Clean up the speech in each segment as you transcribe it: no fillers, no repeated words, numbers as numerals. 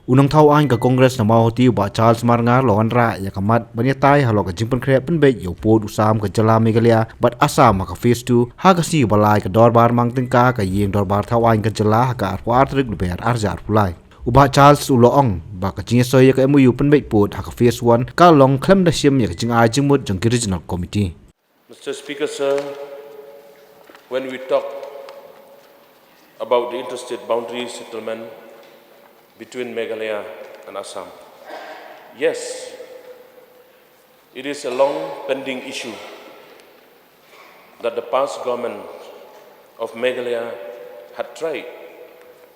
unang thau ang ka Congress na MoU ti ba Charles Marngar loan ra ya kamat bniah halok ka jingpan kre pynbeit yo pod usam ka jala Meghalaya bat Assam ka phase 2 ha ka si balai ka dorbar mangtingka ka yeng dorbar thau ang ka jala ka arwar trik ber arjar pulai Uba Charles uloong ba ka jingīatai ka MoU pynbeit pod ha ka phase 1 ka long klem da sim ya ka jingmut jang regional committee. Mr. Speaker, sir, when we talk about the interstate boundary settlement between Meghalaya and Assam, yes, it is a long pending issue that the past government of Meghalaya had tried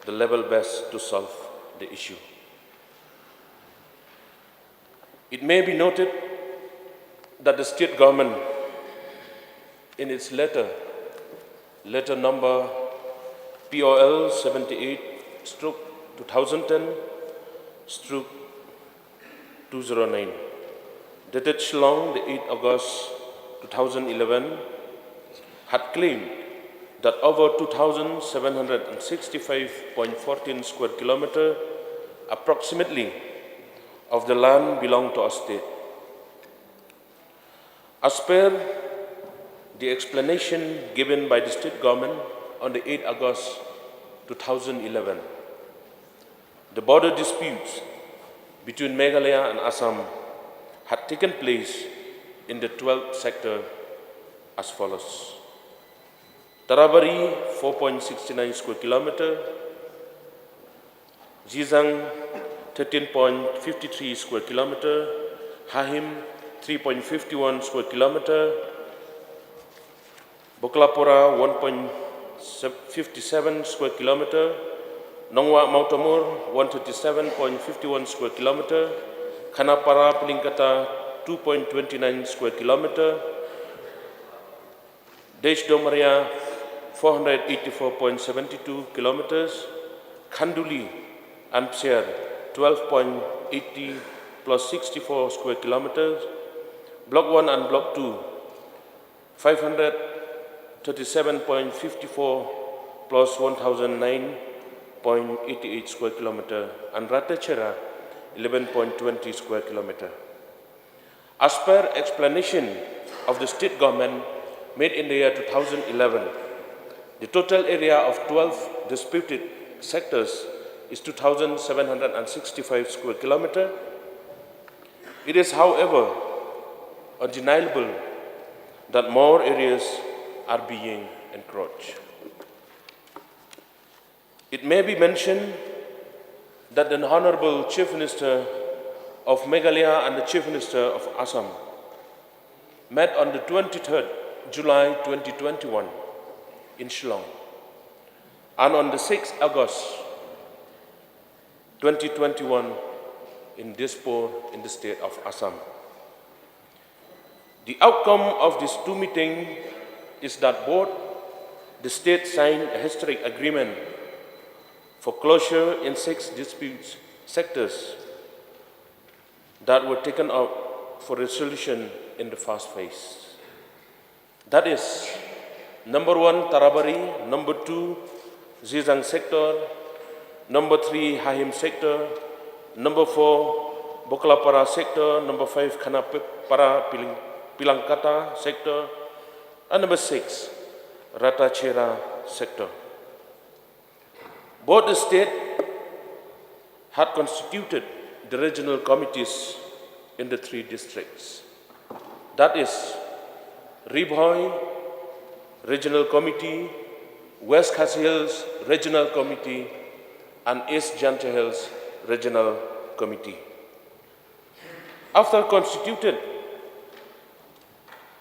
the level best to solve the issue. It may be noted that the state government in its letter number POL 78/2010/209, dated Shillong, the 8th August 2011, had claimed that over 2,765.14 square kilometers, approximately, of the land belonged to our state. As per the explanation given by the state government on the 8th August 2011, the border disputes between Meghalaya and Assam had taken place in the 12th sector as follows. Tarabari 4.69 square kilometer, Jizang 13.53 square kilometer, Hahim 3.51 square kilometer, Boklapura 1.57 square kilometer, Nongwa Mautamur 137.51 square kilometer, Khanapara Pilingkata 2.29 square kilometer, Desh Domaria 484.72 kilometers, Khanduli and Psiar 12.80 plus 64 square kilometers, Block 1 and Block 2 537.54 plus 1009.88 square kilometer, and Ratachera 11.20 square kilometer. As per explanation of the state government made in the year 2011, the total area of 12 disputed sectors is 2,765 square kilometer. It is, however, undeniable that more areas are being encroached. It may be mentioned that the Honorable Chief Minister of Meghalaya and the Chief Minister of Assam met on the 23rd July 2021 in Shillong, and on the 6th August 2021 in Dispur in the state of Assam. The outcome of these two meetings is that both the states signed a historic agreement for closure in 6 dispute sectors that were taken up for resolution in the first phase. That is, number 1, Tarabari, number 2, Zizang sector, number 3, Hahim sector, number 4, Boklapara sector, number 5, Khanapara Pilangkata sector, and number 6, Ratachera sector. Both the state had constituted the regional committees in the 3 districts. That is, Ribhoi Regional Committee, West Khasi Hills Regional Committee, and East Janta Hills Regional Committee. After constituted,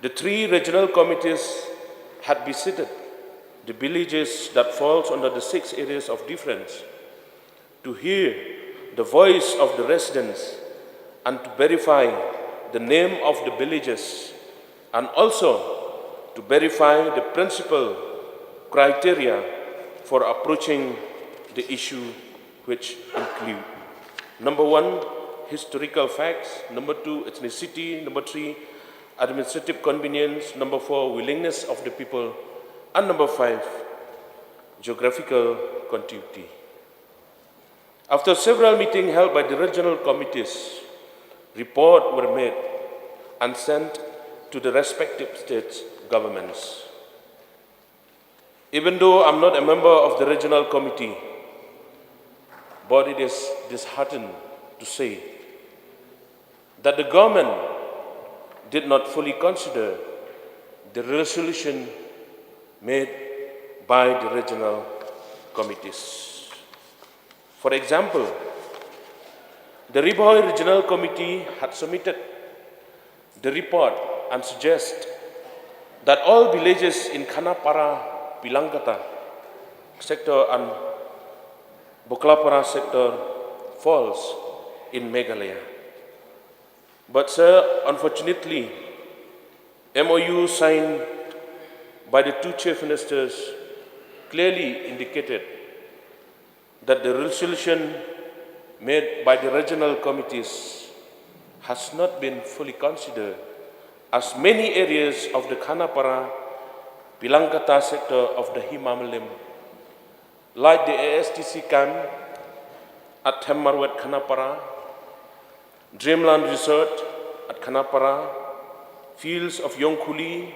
the 3 regional committees had visited the villages that falls under the 6 areas of difference to hear the voice of the residents and to verify the name of the villages, and also to verify the principal criteria for approaching the issue, which include: number 1, historical facts; number 2, ethnicity; number 3, administrative convenience; number 4, willingness of the people; and number 5, geographical continuity. After several meetings held by the regional committees, reports were made and sent to the respective states' governments. Even though I'm not a member of the regional committee, but it is disheartening to say that the government did not fully consider the resolution made by the regional committees. For example, the Riboy Regional Committee had submitted the report and suggests that all villages in Khanapara, Pilangkata sector and Boklapara sector falls in Meghalaya. But sir, unfortunately, MoU signed by the two chief ministers clearly indicated that the resolution made by the regional committees has not been fully considered, as many areas of the Khanapara, Pilangkata sector of the Himamalim, like the ASTC camp at Thnem Khanapara, Dreamland Resort at Khanapara, fields of Yongkuli,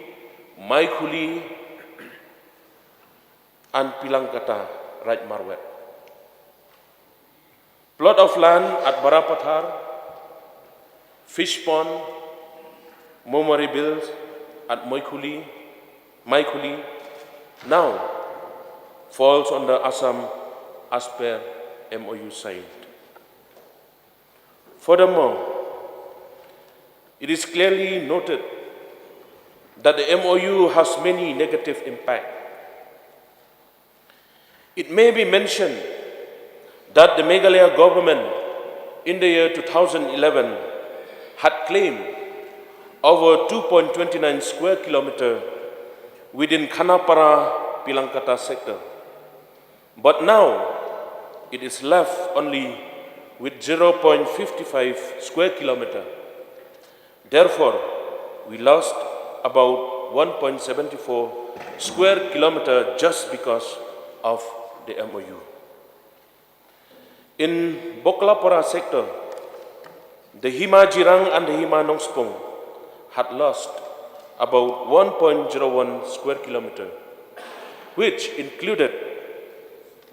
Maikuli, and Pilangkata, right Marwet. Plot of land at Barapathar, Fish Pond, Momari Bills at Maikuli, now falls under Assam as per MoU signed. Furthermore, it is clearly noted that the MoU has many negative impacts. It may be mentioned that the Meghalaya government in the year 2011 had claimed over 2.29 square kilometers within Khanapara Pilangkata sector. But now it is left only with 0.55 square kilometers. Therefore, we lost about 1.74 square kilometers just because of the MoU. In Boklapara sector, the Hima Jirang and the Hima Nongspong had lost about 1.01 square kilometers, which included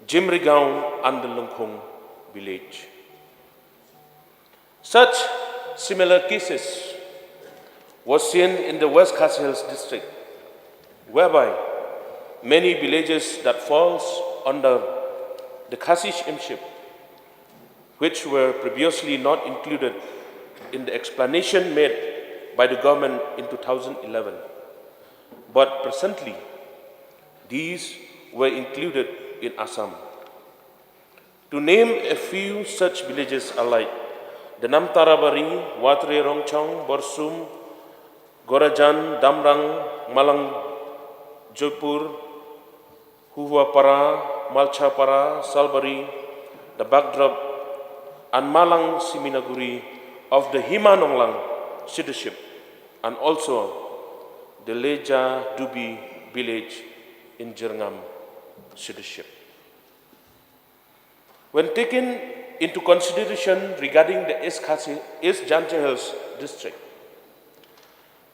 Jimrigaon and the Lungkhong village. Such similar cases was seen in the West Khasi Hills district, whereby many villages that falls under the Khasi Shimship, which were previously not included in the explanation made by the government in 2011. But presently, these were included in Assam. To name a few such villages are like the Namtarabari, Watre Rongchong, Borsum, Gorajan, Damrang, Malang, Jaipur, Huhuapara, Malchapara, Salbari, the backdrop, and Malang Siminaguri of the Himanonglang citizenship, and also the Leja Dubi village in Jirngam citizenship. When taken into consideration regarding the East Jancha Hills district,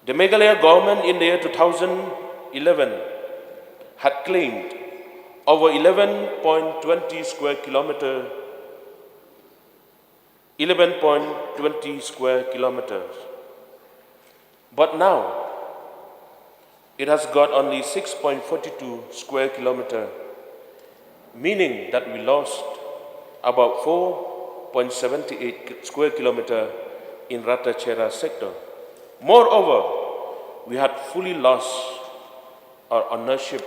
the Meghalaya government in the year 2011 had claimed over 11.20 square kilometers. But now, it has got only 6.42 square kilometers, meaning that we lost about 4.78 square kilometers in Ratachera sector. Moreover, we had fully lost our ownership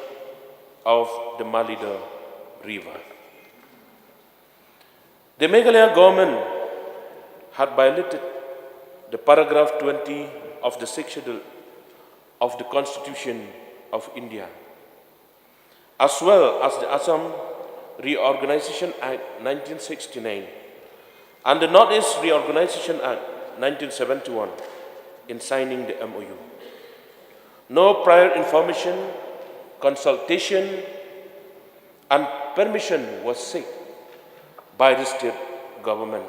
of the Malida River. The Meghalaya government had violated the paragraph 20 of the 6th schedule of the Constitution of India, as well as the Assam Reorganization Act 1969 and the Northeast Reorganization Act 1971 in signing the MoU. No prior information, consultation, and permission was sought by the state government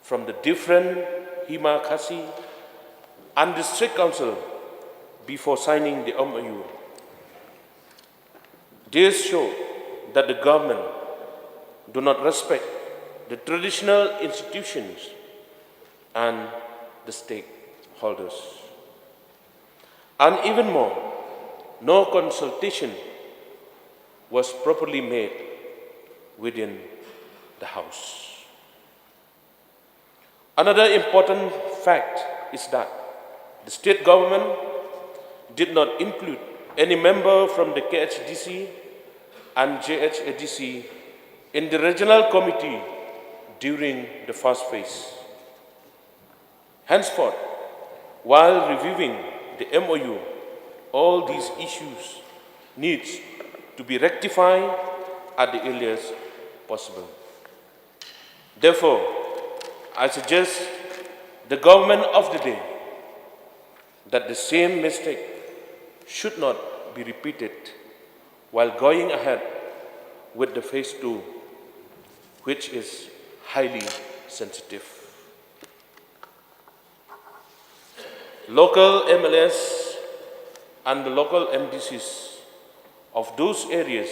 from the different Hima Khasi and district council before signing the MoU. This show that the government do not respect the traditional institutions and the stakeholders. And even more, no consultation was properly made within the House. Another important fact is that the state government did not include any member from the KHDC and JHADC in the regional committee during the first phase. Henceforth, while reviewing the MoU, all these issues need to be rectified at the earliest possible. Therefore, I suggest the government of the day that the same mistake should not be repeated while going ahead with the phase 2, which is highly sensitive. Local MLS and the local MDCs of those areas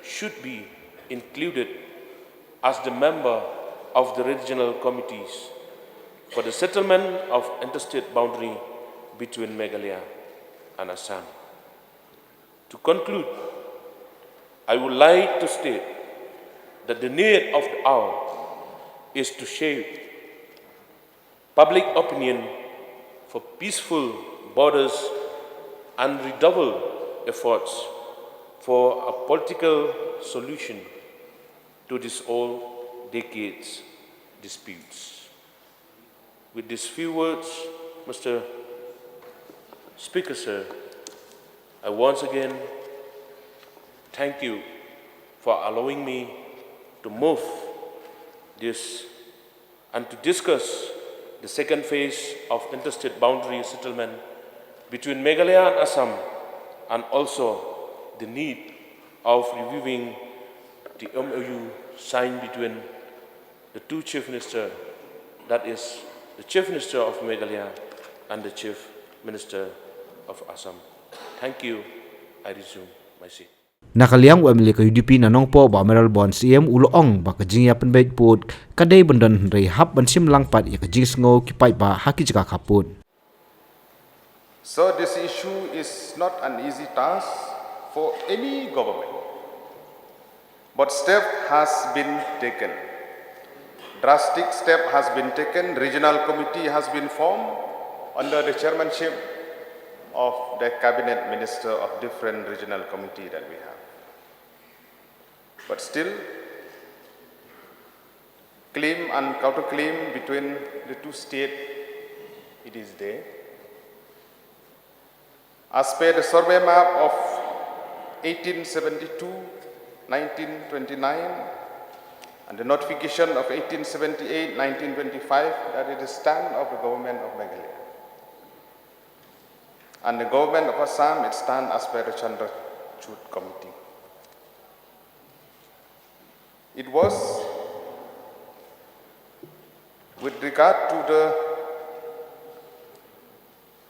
should be included as the member of the regional committees for the settlement of interstate boundary between Meghalaya and Assam. To conclude, I would like to state that the need of the hour is to shape public opinion for peaceful borders and redouble efforts for a political solution to this old decades disputes. With these few words, Mr. Speaker, sir, I once again thank you for allowing me to move this and to discuss the second phase of interstate boundary settlement between Meghalaya and Assam, and also the need of reviewing the MoU signed between the two chief ministers, that is, the chief minister of Meghalaya and the chief minister of Assam. Thank you. I resume my seat. Nakaliang UML ka UDP na nongpo ba meral bon CM uloong ba ka jingya pynbeit put kadai bandan rei hap ban sim langpat ya ka jingsngo ki pai ba haki jika kaput. So this issue is not an easy task for any government, but step has been taken. Drastic step has been taken. Regional committee has been formed under the chairmanship of the cabinet minister of different regional committee that we have. But still, claim and counterclaim between the two states, it is there. As per the survey map of 1872, 1929, and the notification of 1878, 1925, that is the stand of the government of Meghalaya. And the government of Assam, it stands as per the Chandrachud committee. It was with regard to the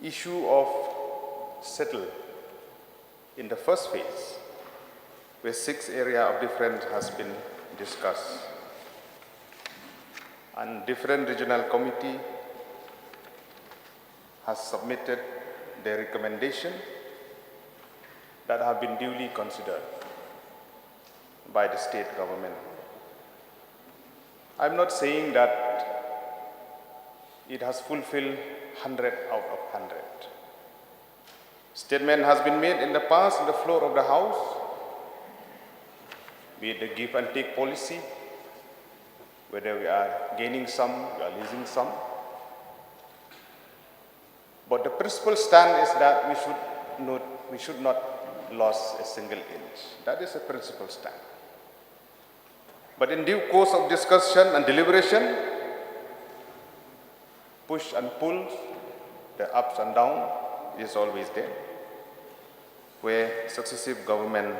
issue of settle in the first phase, where 6 areas of difference has been discussed. And different regional committee has submitted their recommendation that have been duly considered by the state government. I'm not saying that it has fulfilled 100 out of 100. Statement has been made in the past on the floor of the House, be it the give and take policy, whether we are gaining some, we are losing some. But the principal stand is that we should not lose a single inch. That is a principal stand. But in due course of discussion and deliberation, push and pull, the ups and downs is always there, where successive government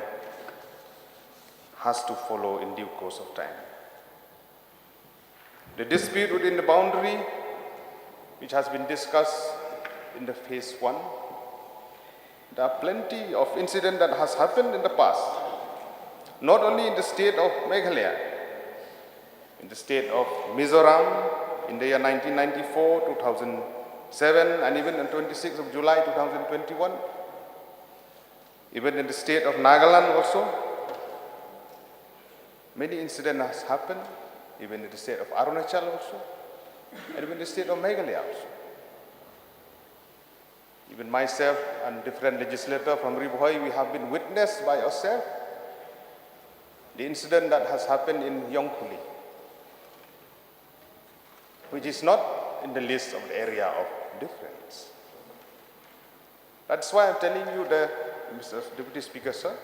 has to follow in due course of time. The dispute within the boundary, which has been discussed in the phase 1, there are plenty of incidents that has happened in the past, not only in the state of Meghalaya, in the state of Mizoram, in the year 1994, 2007, and even on 26th of July 2021, even in the state of Nagaland also, many incidents has happened, even in the state of Arunachal also, and even in the state of Meghalaya also. Even myself and different legislators from Ribhoi, we have been witnessed by ourselves the incident that has happened in Yongkuli, which is not in the list of the area of difference. That's why I'm telling you, Mr. Deputy Speaker, sir,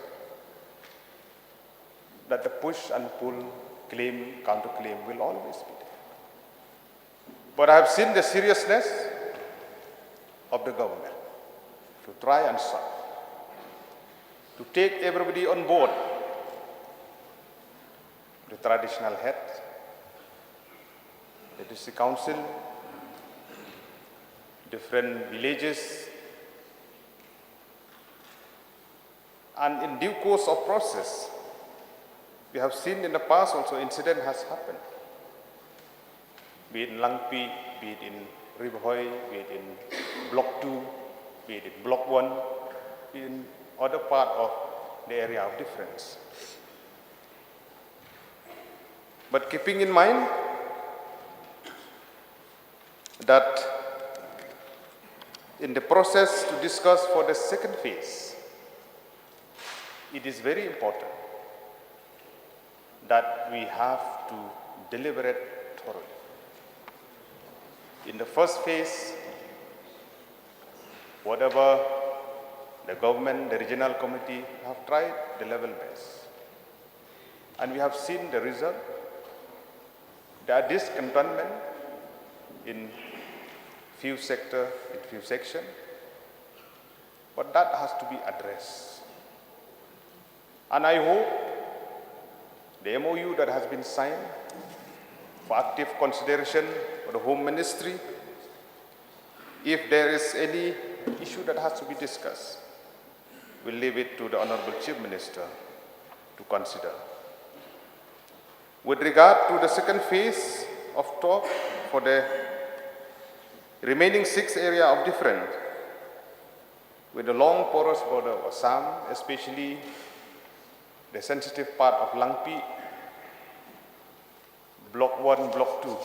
that the push and pull, claim, counterclaim will always be there. But I have seen the seriousness of the government to try and solve, to take everybody on board, the traditional heads, the district council, different villages, and in due course of process, we have seen in the past also incident has happened, be it in Langpi, be it in Ribhoi, be it in Block 2, be it in Block 1, be it in other part of the area of difference. But keeping in mind that in the process to discuss for the second phase, it is very important that we have to deliberate thoroughly. In the first phase, whatever the government, the regional committee have tried the level best. And we have seen the result. There are discontentment in few sectors, in few sections, but that has to be addressed. And I hope the MoU that has been signed for active consideration for the Home Ministry, if there is any issue that has to be discussed, we'll leave it to the Honorable Chief Minister to consider. With regard to the second phase of talk for the remaining 6 areas of difference, with the long porous border of Assam, especially the sensitive part of Langpi, Block 1, Block 2,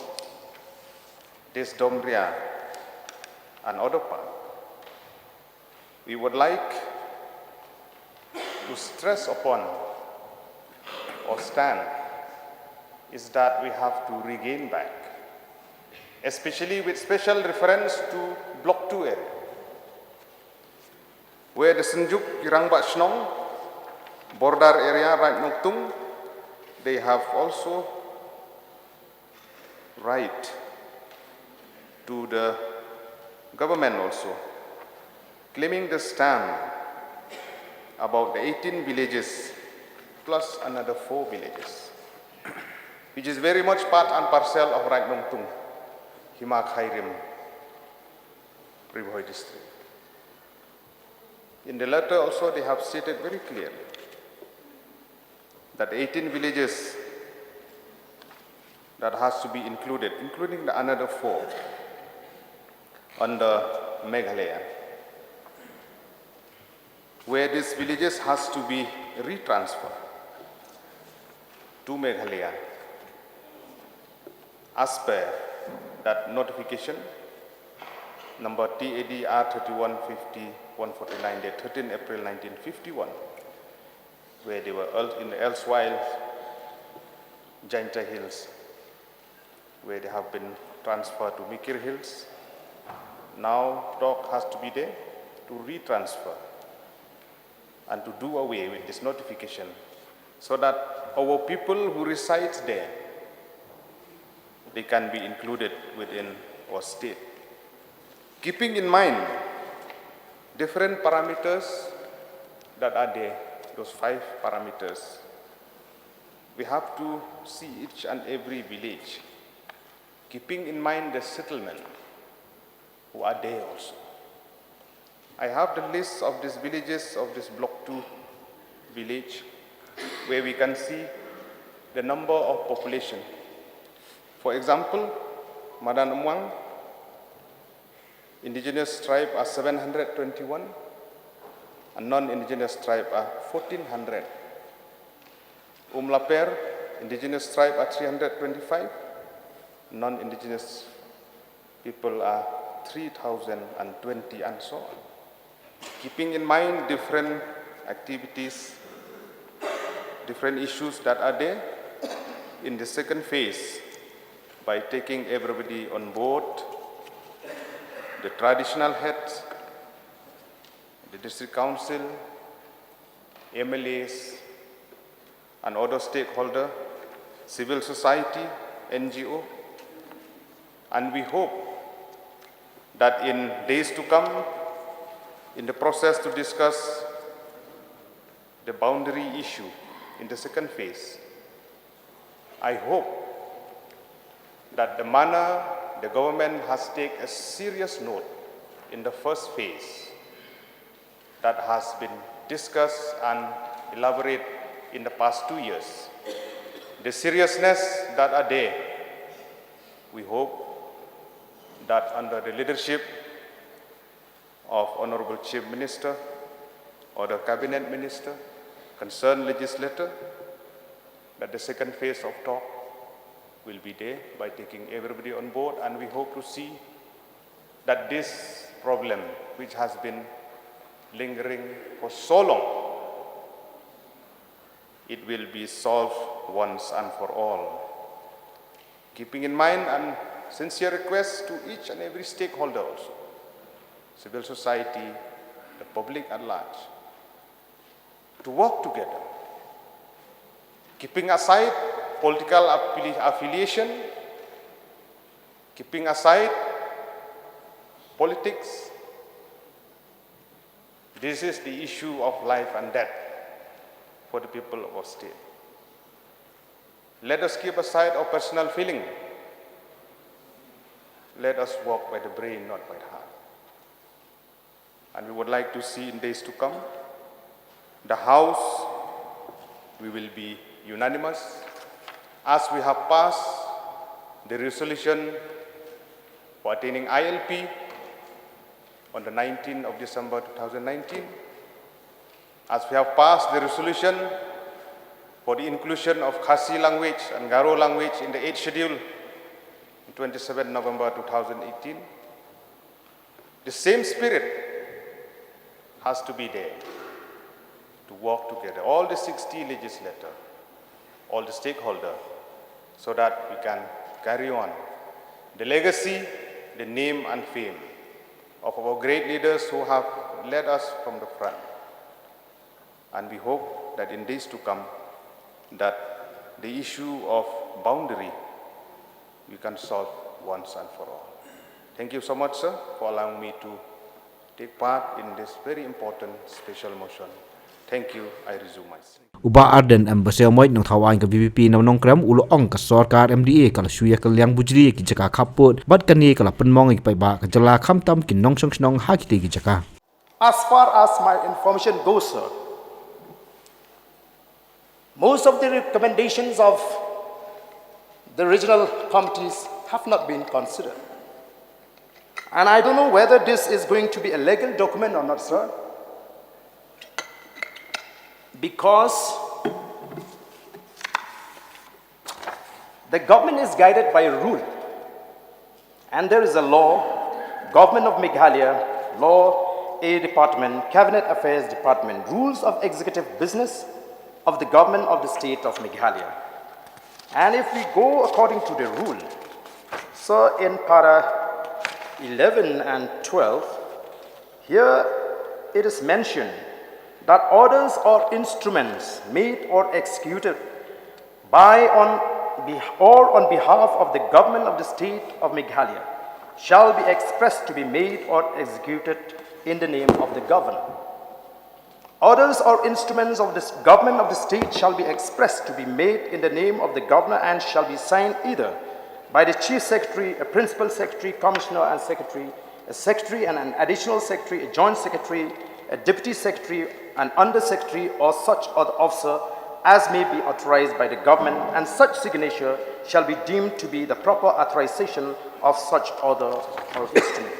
this Domria, and other part, we would like to stress upon or stand is that we have to regain back, especially with special reference to Block 2 area, where the Senjuk, Irangbat Shnong, border area, right Noktung, they have also right to the government also, claiming the stand about the 18 villages plus another 4 villages, which is very much part and parcel of right Nongtung, Himak Hairim, Ribhoi district. In the letter also they have stated very clearly that 18 villages that has to be included, including the another 4 under Meghalaya, where these villages has to be retransferred to Meghalaya as per that notification number TADR 3150-149 dated 13 April 1951, where they were in the elsewhile Jingīatai Hills, where they have been transferred to Mikir Hills. Now talk has to be there to retransfer and to do away with this notification so that our people who reside there, they can be included within our state. Keeping in mind different parameters that are there, those 5 parameters we have to see each and every village, keeping in mind the settlement who are there also. I have the list of these villages of this Block 2 village, where we can see the number of population. For example, Madanamwang, indigenous tribe are 721, and non-indigenous tribe are 1400. Umlaper, indigenous tribe are 325, non-indigenous people are 3020, and so on. Keeping in mind different activities, different issues that are there, in the second phase, by taking everybody on board, the traditional heads, the district council, MLAs, and other stakeholders, civil society, NGO, and we hope that in days to come, in the process to discuss the boundary issue in the second phase, I hope that the manner the government has taken a serious note in the first phase that has been discussed and elaborated in the past 2 years. The seriousness that are there, we hope that under the leadership of Honorable Chief Minister or the Cabinet Minister, concerned legislator, that the second phase of talk will be there by taking everybody on board, and we hope to see that this problem, which has been lingering for so long, it will be solved once and for all. Keeping in mind and sincere request to each and every stakeholder also, civil society, the public at large, to work together, keeping aside political affiliation, keeping aside politics. This is the issue of life and death for the people of our state. Let us keep aside our personal feeling. Let us walk by the brain, not by the heart. And we would like to see in days to come, the House, we will be unanimous, as we have passed the resolution for attaining ILP on the 19th of December 2019, as we have passed the resolution for the inclusion of Khasi language and Garo language in the 8th schedule on 27 November 2018. The same spirit has to be there to work together, all the 60 legislators, all the stakeholders, so that we can carry on the legacy, the name and fame of our great leaders who have led us from the front. And we hope that in days to come, that the issue of boundary we can solve once and for all. Thank you so much, sir, for allowing me to take part in this very important special motion. Thank you. I resume my seat. Uba Arden Ambassador Moit nong thawaan ka VVP nam nong kram ulo ong ka sarkar MDA kala suya ka liang bujri ki jaka khaput bat kani kala penmong ik pai ba ka jala kham tam kin nong song snong ha ki ki jaka. As far as my information goes, sir, most of the recommendations of the regional committees have not been considered. And I don't know whether this is going to be a legal document or not, sir, because the government is guided by a rule, and there is a law, Government of Meghalaya, Law A Department, Cabinet Affairs Department, Rules of Executive Business of the Government of the State of Meghalaya. And if we go according to the rule, so in para 11 and 12, here it is mentioned that orders or instruments made or executed by or on behalf of the government of the state of Meghalaya shall be expressed to be made or executed in the name of the governor. Orders or instruments of the government of the state shall be expressed to be made in the name of the governor and shall be signed either by the chief secretary, a principal secretary, commissioner and secretary, a secretary and an additional secretary, a joint secretary, a deputy secretary, an under secretary, or such other officer as may be authorized by the government, and such signature shall be deemed to be the proper authorization of such order or instrument.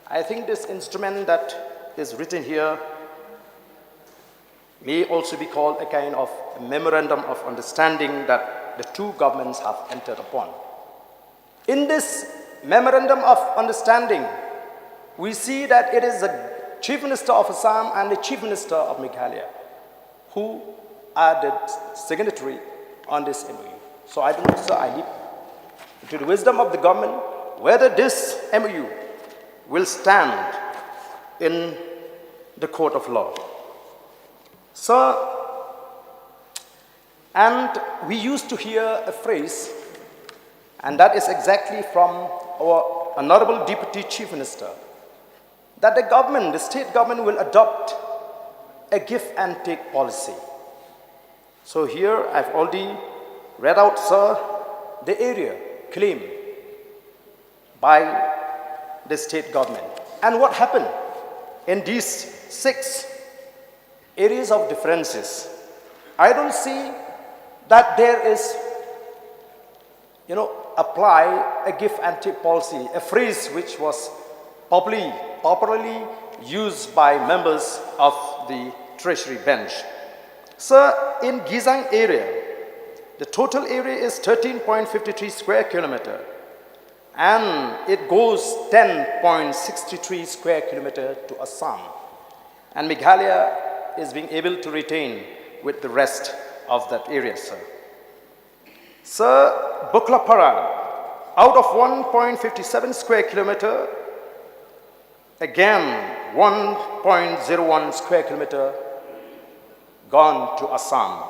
I think this instrument that is written here may also be called a kind of memorandum of understanding that the two governments have entered upon. In this memorandum of understanding, we see that it is the Chief Minister of Assam and the Chief Minister of Meghalaya who are the signatory on this MoU. So I don't know, sir, I leave to the wisdom of the government whether this MoU will stand in the court of law. Sir, and we used to hear a phrase, and that is exactly from our Honorable Deputy Chief Minister, that the government, the state government, will adopt a give and take policy. So here I've already read out, sir, the area claimed by the state government. And what happened in these 6 areas of differences? I don't see that there is, apply a give and take policy, a phrase which was popularly used by members of the Treasury bench. Sir, in Gizang area, the total area is 13.53 square kilometer, and it goes 10.63 square kilometer to Assam. And Meghalaya is being able to retain with the rest of that area, sir. Sir, Buklapara, out of 1.57 square kilometer, again 1.01 square kilometer gone to Assam.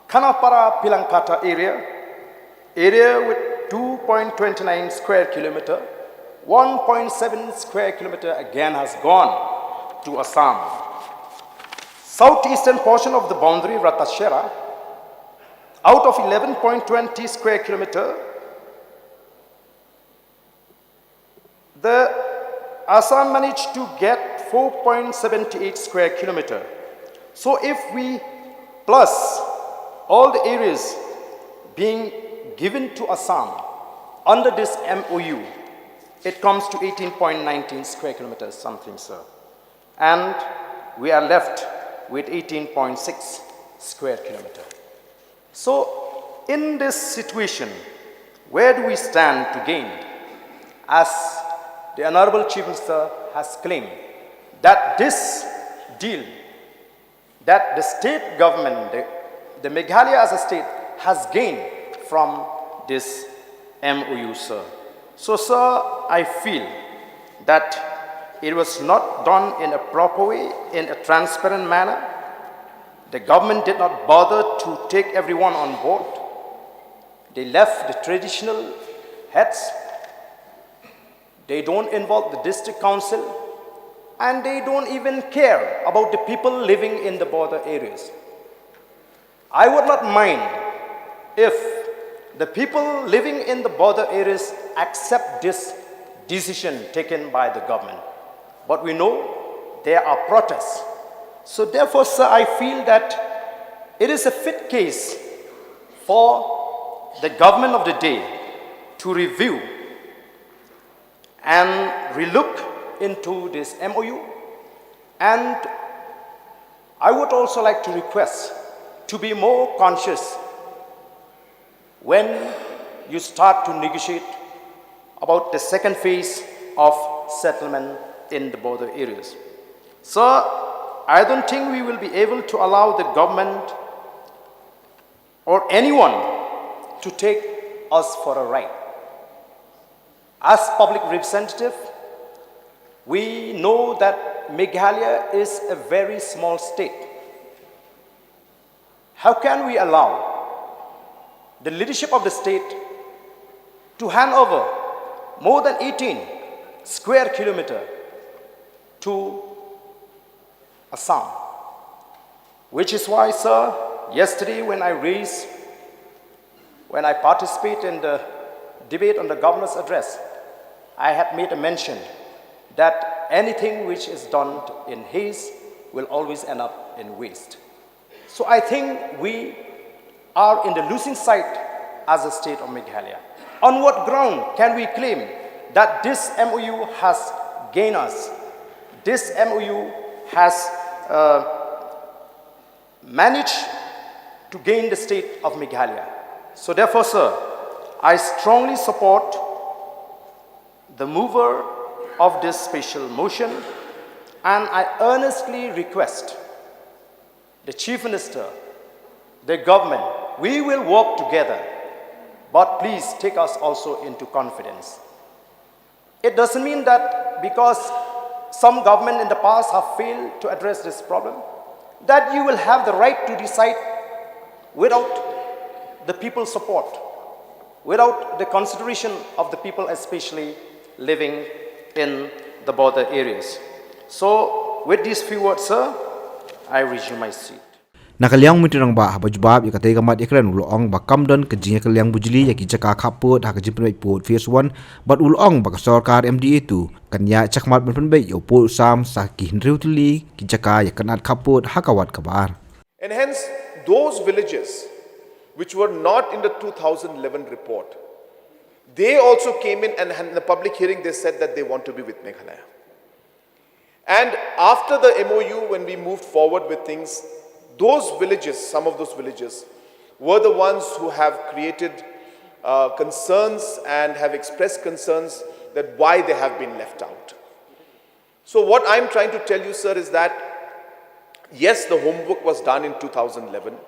Kanapara Pilankata area with 2.29 square kilometer, 1.7 square kilometer again has gone to Assam. Southeastern portion of the boundary, Ratashera, out of 11.20 square kilometer, the Assam managed to get 4.78 square kilometer. So if we plus all the areas being given to Assam under this MoU, it comes to 18.19 square kilometers something, sir. And we are left with 18.6 square kilometer. So in this situation, where do we stand to gain? As the Honorable Chief Minister has claimed that this deal, that the state government, the Meghalaya as a state, has gained from this MoU, sir. So, sir, I feel that it was not done in a proper way, in a transparent manner. The government did not bother to take everyone on board. They left the traditional heads. They don't involve the district council, and they don't even care about the people living in the border areas. I would not mind if the people living in the border areas accept this decision taken by the government. But we know there are protests. So therefore, sir, I feel that it is a fit case for the government of the day to review and relook into this MoU. And I would also like to request to be more conscious when you start to negotiate about the second phase of settlement in the border areas. So I don't think we will be able to allow the government or anyone to take us for a ride. As public representative, we know that Meghalaya is a very small state. How can we allow the leadership of the state to hand over more than 18 square kilometers to Assam. Which is why, sir, yesterday when I participate in the debate on the governor's address, I had made a mention that anything which is done in haste will always end up in waste. So I think we are in the losing side as a state of Meghalaya. On what ground can we claim that this MoU has gained us? This MoU has managed to gain the state of Meghalaya. So therefore, sir, I strongly support the mover of this special motion, and I earnestly request the Chief Minister, the government, we will work together, but please take us also into confidence. It doesn't mean that because some government in the past have failed to address this problem, that you will have the right to decide without the people's support, without the consideration of the people, especially living in the border areas. So, with these few words, sir, I resume my seat. Nakaliang mitirang ba habajbab yakate gamat yakran ulong ba kamdan ke jinga kaliang bujili yaki jaka kaput ha kajin pynbeit put phase 1 bat ulong ba sarkar MDA tu kanya chakmat pynbeit yo put sam sa ki hinriu tuli ki jaka yakanat kaput ha kawat kabar. And hence those villages which were not in the 2011 report, they also came in, and in the public hearing they said that they want to be with Meghalaya. And after the MoU, when we moved forward with things, those villages, some of those villages, were the ones who have created concerns and have expressed concerns that why they have been left out. So what I'm trying to tell you, sir, is that yes, the homework was done in 2011,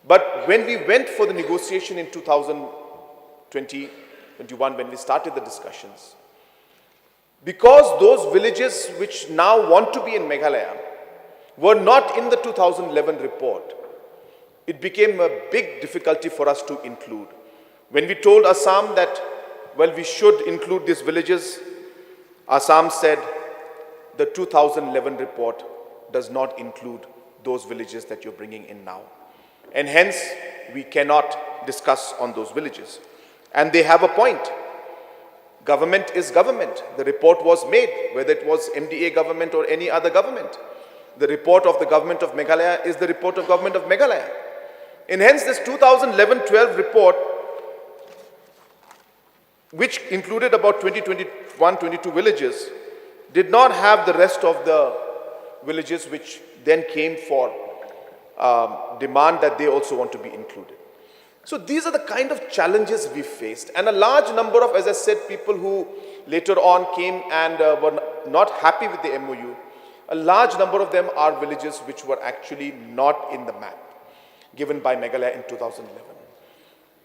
but when we went for the negotiation in 2021, when we started the discussions, because those villages which now want to be in Meghalaya were not in the 2011 report, it became a big difficulty for us to include. When we told Assam that, well, we should include these villages, Assam said the 2011 report does not include those villages that you're bringing in now. And hence, we cannot discuss on those villages. And they have a point. Government is government. The report was made, whether it was MDA government or any other government. The report of the government of Meghalaya is the report of government of Meghalaya. And hence this 2011-12 report, which included about 22 villages, did not have the rest of the villages which then came for demand that they also want to be included. So these are the kind of challenges we faced. And a large number of, as I said, people who later on came and were not happy with the MoU, a large number of them are villages which were actually not in the map given by Meghalaya in 2011.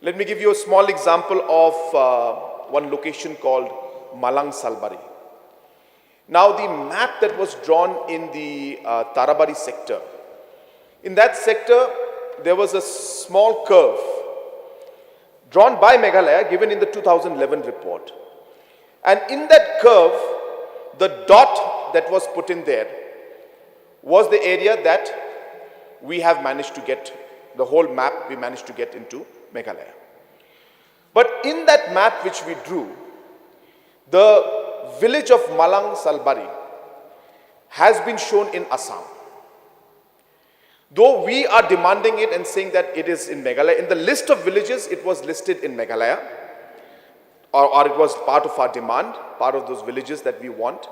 Let me give you a small example of one location called Malang Salbari. Now the map that was drawn in the Tarabari sector, in that sector there was a small curve drawn by Meghalaya given in the 2011 report. And in that curve, the dot that was put in there was the area that we have managed to get, the whole map we managed to get into Meghalaya. But in that map which we drew, the village of Malang Salbari has been shown in Assam. Though we are demanding it and saying that it is in Meghalaya, in the list of villages it was listed in Meghalaya, or it was part of our demand, part of those villages that we want.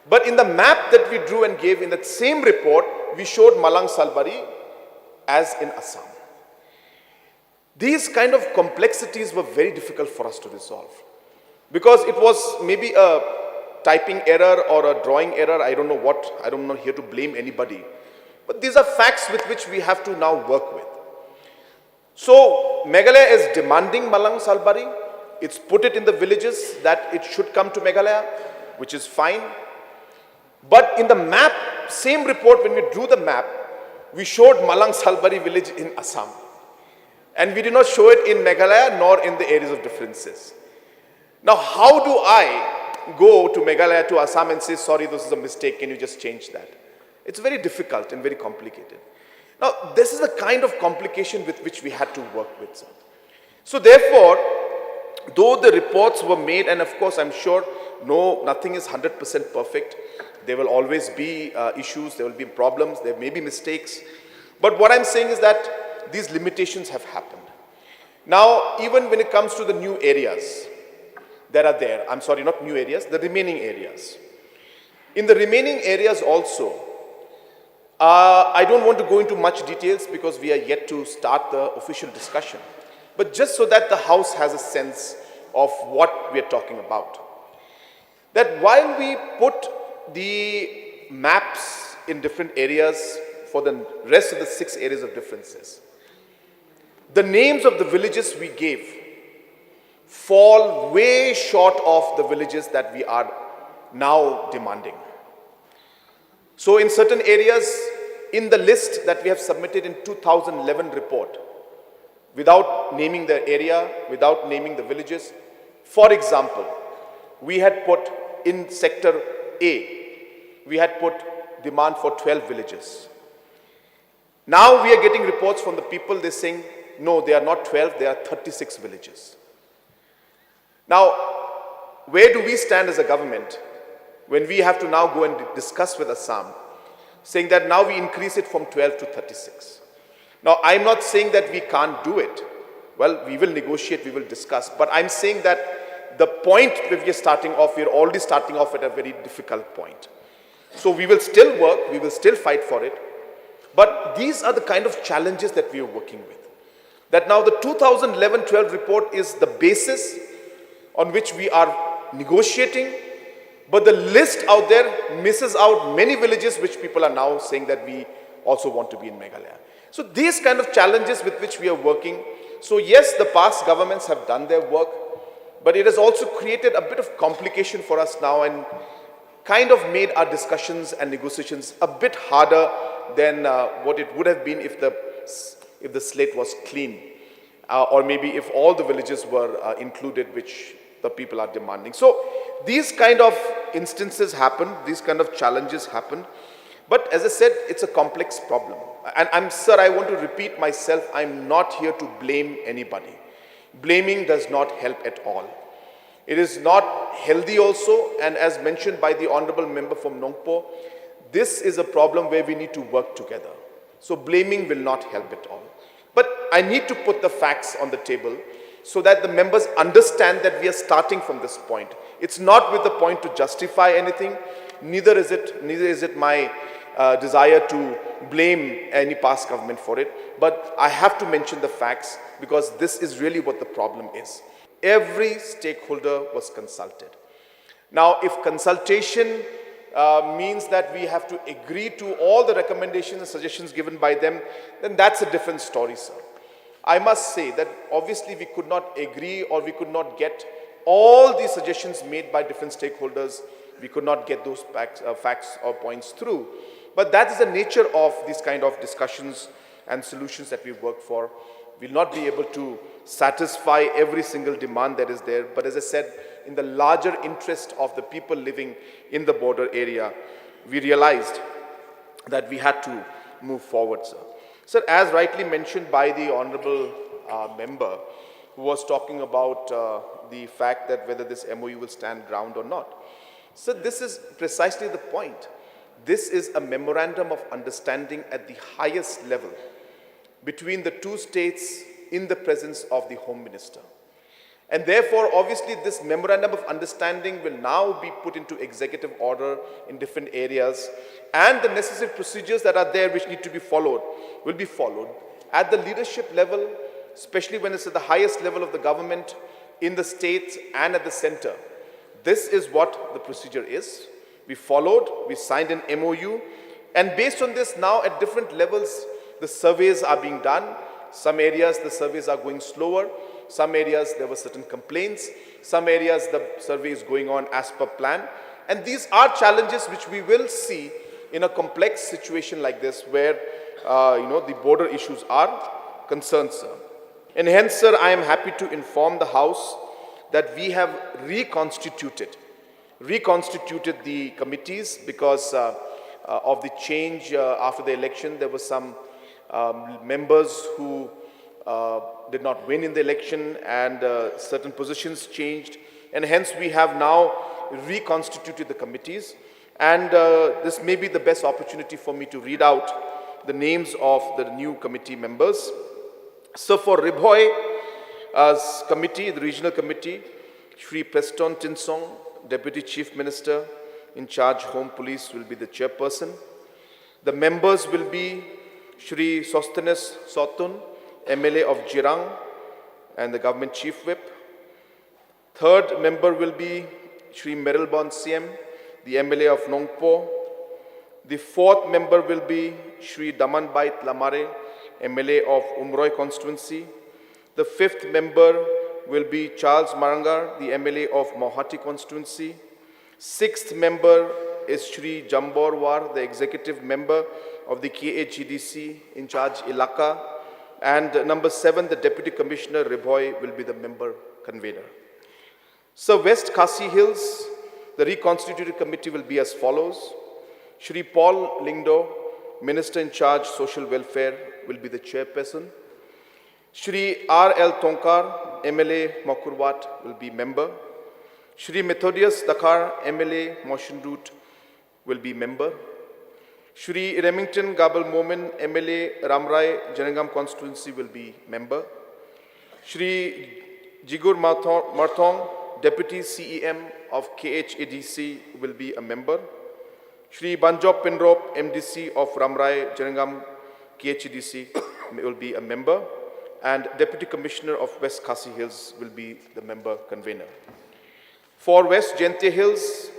But in the map that we drew and gave in that same report, we showed Malang Salbari as in Assam. These kind of complexities were very difficult for us to resolve, because it was maybe a typing error or a drawing error. I don't know what, I'm not here to blame anybody. But these are facts with which we have to now work with. So Meghalaya is demanding Malang Salbari. It's put it in the villages that it should come to Meghalaya, which is fine. But in the map, same report, when we drew the map, we showed Malang Salbari village in Assam. And we did not show it in Meghalaya nor in the areas of differences. Now, how do I go to Meghalaya, to Assam and say, sorry, this is a mistake, can you just change that? It's very difficult and very complicated. Now, this is the kind of complication with which we had to work with, sir. So therefore, though the reports were made, and of course I'm sure nothing is 100% perfect. There will always be issues, there will be problems, there may be mistakes. But what I'm saying is that these limitations have happened. Now, even when it comes to the new areas that are there, I'm sorry, not new areas, the remaining areas. In the remaining areas also, I don't want to go into much details because we are yet to start the official discussion. But just so that the House has a sense of what we are talking about. That while we put the maps in different areas for the rest of the 6 areas of differences, the names of the villages we gave fall way short of the villages that we are now demanding. So in certain areas, in the list that we have submitted in 2011 report, without naming the area, without naming the villages, for example, we had put in sector A, we had put demand for 12 villages. Now we are getting reports from the people, they're saying, no, they are not 12, they are 36 villages. Now, where do we stand as a government when we have to now go and discuss with Assam, saying that now we increase it from 12 to 36? Now, I'm not saying that we can't do it. Well, we will negotiate, we will discuss. But I'm saying that the point where we are starting off, we are already starting off at a very difficult point. So we will still work, we will still fight for it. But these are the kind of challenges that we are working with. That now the 2011-12 report is the basis on which we are negotiating. But the list out there misses out many villages which people are now saying that we also want to be in Meghalaya. So these kind of challenges with which we are working. So yes, the past governments have done their work, but it has also created a bit of complication for us now and kind of made our discussions and negotiations a bit harder than what it would have been if the slate was clean, or maybe if all the villages were included which the people are demanding. So these kind of instances happen, these kind of challenges happen. But as I said, it's a complex problem. And sir, I want to repeat myself, I'm not here to blame anybody. Blaming does not help at all. It is not healthy also, and as mentioned by the honorable member from Nongpo, this is a problem where we need to work together. So blaming will not help at all. But I need to put the facts on the table so that the members understand that we are starting from this point. It's not with the point to justify anything, neither is it my desire to blame any past government for it, but I have to mention the facts because this is really what the problem is. Every stakeholder was consulted. Now, if consultation means that we have to agree to all the recommendations and suggestions given by them, then that's a different story, sir. I must say that obviously we could not agree or we could not get all the suggestions made by different stakeholders. We could not get those facts or points through. But that is the nature of these kind of discussions and solutions that we work for. We'll not be able to satisfy every single demand that is there. But as I said, in the larger interest of the people living in the border area, we realized that we had to move forward, sir. Sir, as rightly mentioned by the honorable member who was talking about the fact that whether this MoU will stand ground or not. So this is precisely the point. This is a memorandum of understanding at the highest level between the two states in the presence of the Home Minister. And therefore, obviously, this memorandum of understanding will now be put into executive order in different areas, and the necessary procedures that are there which need to be followed will be followed at the leadership level, especially when it's at the highest level of the government, in the states and at the center. This is what the procedure is. We followed, we signed an MoU, and based on this, now at different levels, the surveys are being done. Some areas, the surveys are going slower. Some areas, there were certain complaints. Some areas, the survey is going on as per plan. And these are challenges which we will see in a complex situation like this where, the border issues are concerned, sir. And hence, sir, I am happy to inform the House that we have reconstituted the committees because of the change after the election. There were some members who did not win in the election, and certain positions changed, and hence we have now reconstituted the committees, and this may be the best opportunity for me to read out the names of the new committee members. So for Ribhoi as committee, the regional committee, Shri Preston Tinsong, Deputy Chief Minister in charge Home Police, will be the chairperson. The members will be Shri Sostenes Sotun, MLA of Jirang and the Government Chief Whip. Third member will be Shri Merilbon CM, the MLA of Nongpo. The fourth member will be Shri Damanbait Lamare, MLA of Umroi constituency. The fifth member will be Charles Marangar, the MLA of Mohati constituency. Sixth member is Shri Jambor War, the executive member of the KHEDC in charge Ilaka. And number 7, the Deputy Commissioner Ribhoi will be the member convener. So West Khasi Hills, the reconstituted committee will be as follows. Shri Paul Lingdo, Minister in charge Social Welfare, will be the chairperson. Shri R.L. Tonkar, MLA Makurwat, will be member. Shri Methodius Dakar, MLA Moshendut, will be member. Shri Remington Gabal Momin, MLA Ramrai Janangam constituency, will be member. Shri Jigur Marthong, Deputy CEM of KHADC, will be a member. Shri Banjop Pinrop, MDC of Ramrai Janangam KHADC, will be a member. And Deputy Commissioner of West Khasi Hills will be the member convener. For West Jente Hills,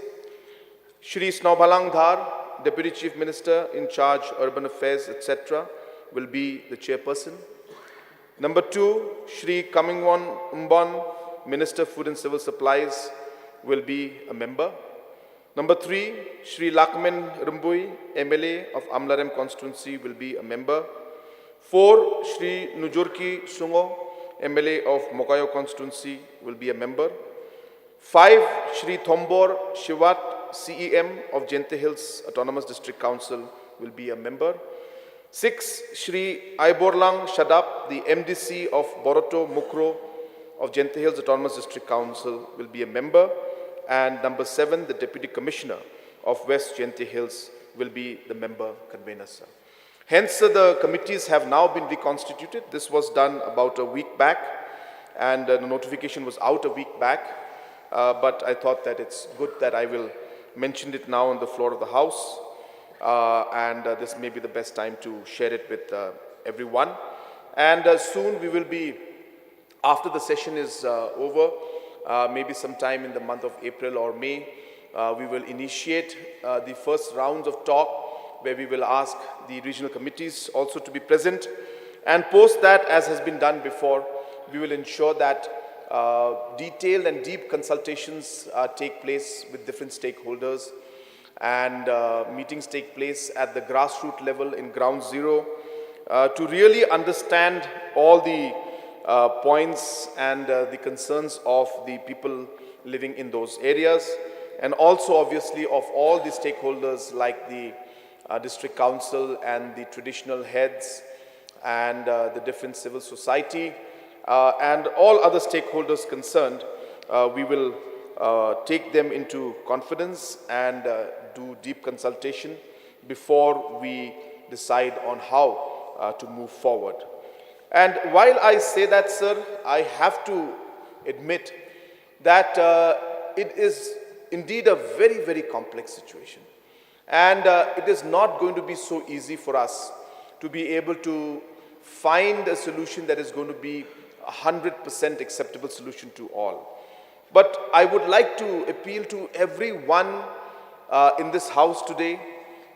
Shri Snowbalang Dhar, Deputy Chief Minister in charge Urban Affairs, etc., will be the chairperson. Number 2, Shri Kamingwon Umbon, Minister Food and Civil Supplies, will be a member. Number 3, Shri Lakmen Rumbui, MLA of Amlarem constituency, will be a member. 4, Shri Nujurki Sungo, MLA of Mokayo constituency, will be a member. 5, Shri Thombor Shivat, CEM of Jente Hills Autonomous District Council, will be a member. 6, Shri Aiborlang Shadap, the MDC of Boroto Mukro of Jente Hills Autonomous District Council, will be a member. And number 7, the Deputy Commissioner of West Jente Hills will be the member convener, sir. Hence, the committees have now been reconstituted. This was done about a week back, and the notification was out a week back. But I thought that it's good that I will mention it now on the floor of the House. And this may be the best time to share it with everyone. And soon we will be, after the session is over, maybe sometime in the month of April or May, we will initiate the first rounds of talk, where we will ask the regional committees also to be present. And post that, as has been done before, we will ensure that detailed and deep consultations take place with different stakeholders, and meetings take place at the grassroots level in ground zero to really understand all the points and the concerns of the people living in those areas, and also obviously of all the stakeholders like the district council and the traditional heads and the different civil society and all other stakeholders concerned. We will take them into confidence and do deep consultation before we decide on how to move forward. And while I say that, sir, I have to admit that it is indeed a very, very complex situation. And it is not going to be so easy for us to be able to find a solution that is going to be 100% acceptable solution to all. But I would like to appeal to everyone in this house today,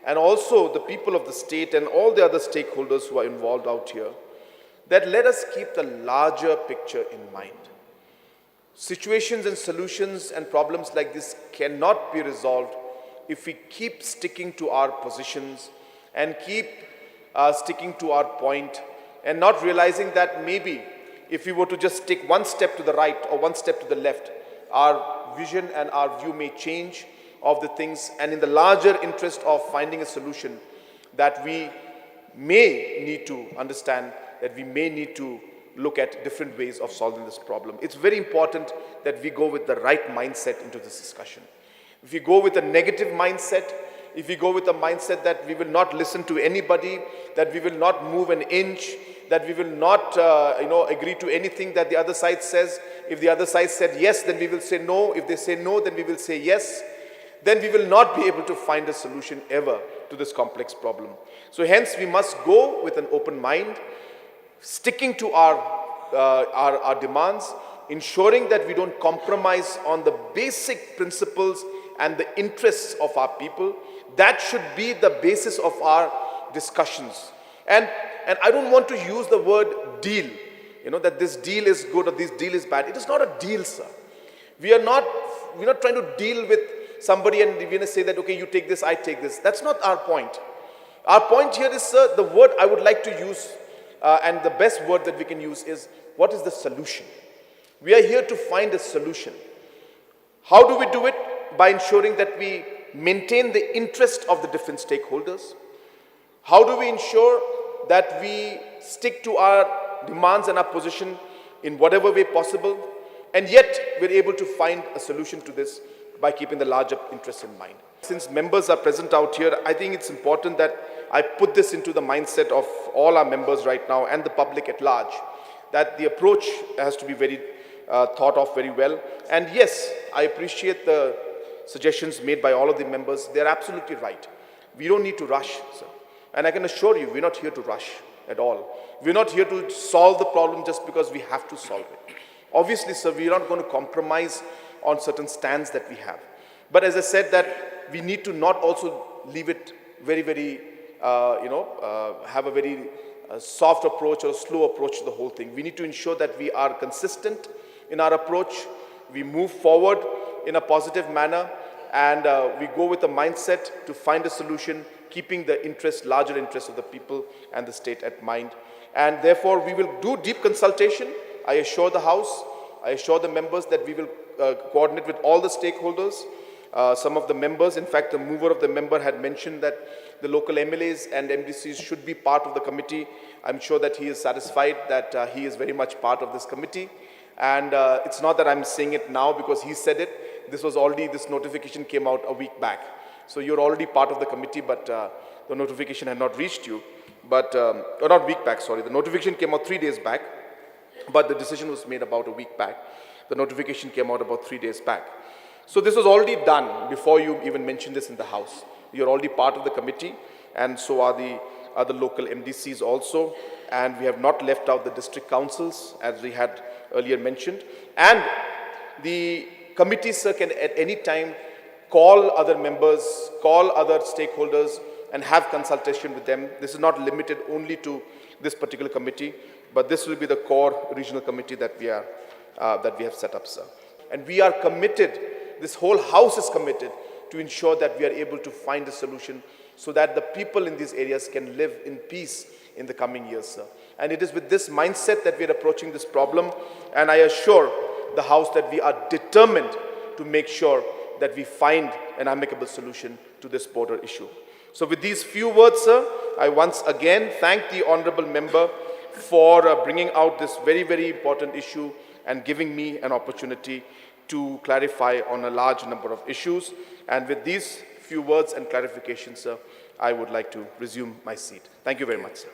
and also the people of the state and all the other stakeholders who are involved out here, that let us keep the larger picture in mind. Situations and solutions and problems like this cannot be resolved if we keep sticking to our positions and keep sticking to our point, and not realizing that maybe if we were to just take one step to the right or one step to the left, our vision and our view may change, of the things and in the larger interest of finding a solution, that we may need to understand that we may need to look at different ways of solving this problem. It's very important that we go with the right mindset into this discussion. If we go with a negative mindset, if we go with a mindset that we will not listen to anybody, that we will not move an inch, that we will not agree to anything that the other side says. If the other side said yes, then we will say no. If they say no, then we will say yes. Then we will not be able to find a solution ever to this complex problem. So hence we must go with an open mind, sticking to our demands, ensuring that we don't compromise on the basic principles and the interests of our people. That should be the basis of our discussions. And I don't want to use the word deal, that this deal is good or this deal is bad. It is not a deal, sir. We're not trying to deal with somebody and we're going to say that, okay, you take this, I take this. That's not our point. Our point here is, sir, the word I would like to use, and the best word that we can use is, what is the solution? We are here to find a solution. How do we do it? By ensuring that we maintain the interest of the different stakeholders. How do we ensure that we stick to our demands and our position in whatever way possible, and yet we're able to find a solution to this by keeping the larger interests in mind. Since members are present out here, I think it's important that I put this into the mindset of all our members right now and the public at large, that the approach has to be very thought of very well. And yes, I appreciate the suggestions made by all of the members. They're absolutely right. We don't need to rush, sir. And I can assure you, we're not here to rush at all. We're not here to solve the problem just because we have to solve it. Obviously, sir, we're not going to compromise on certain stands that we have. But as I said, that we need to not also leave it very, have a very soft approach or slow approach to the whole thing. We need to ensure that we are consistent in our approach. We move forward in a positive manner, and we go with a mindset to find a solution, keeping the larger interests of the people and the state at mind. And therefore, we will do deep consultation. I assure the House, I assure the members that we will coordinate with all the stakeholders. Some of the members, in fact, the mover of the member had mentioned that the local MLAs and MDCs should be part of the committee. I'm sure that he is satisfied that he is very much part of this committee. And it's not that I'm saying it now because he said it. This notification came out a week back. So you're already part of the committee, but the notification had not reached you. But, or not week back, sorry. The notification came out 3 days back, but the decision was made about a week back. The notification came out about 3 days back. So this was already done before you even mentioned this in the House. You're already part of the committee, and so are the other local MDCs also. And we have not left out the district councils, as we had earlier mentioned. And the committee, sir, can at any time call other members, call other stakeholders, and have consultation with them. This is not limited only to this particular committee, but this will be the core regional committee that we have set up, sir. And we are committed, this whole House is committed to ensure that we are able to find a solution so that the people in these areas can live in peace in the coming years, sir. And it is with this mindset that we are approaching this problem, and I assure the House that we are determined to make sure that we find an amicable solution to this border issue. So with these few words, sir, I once again thank the honorable member for bringing out this very important issue and giving me an opportunity to clarify on a large number of issues. And with these few words and clarifications, sir, I would like to resume my seat. Thank you very much, sir.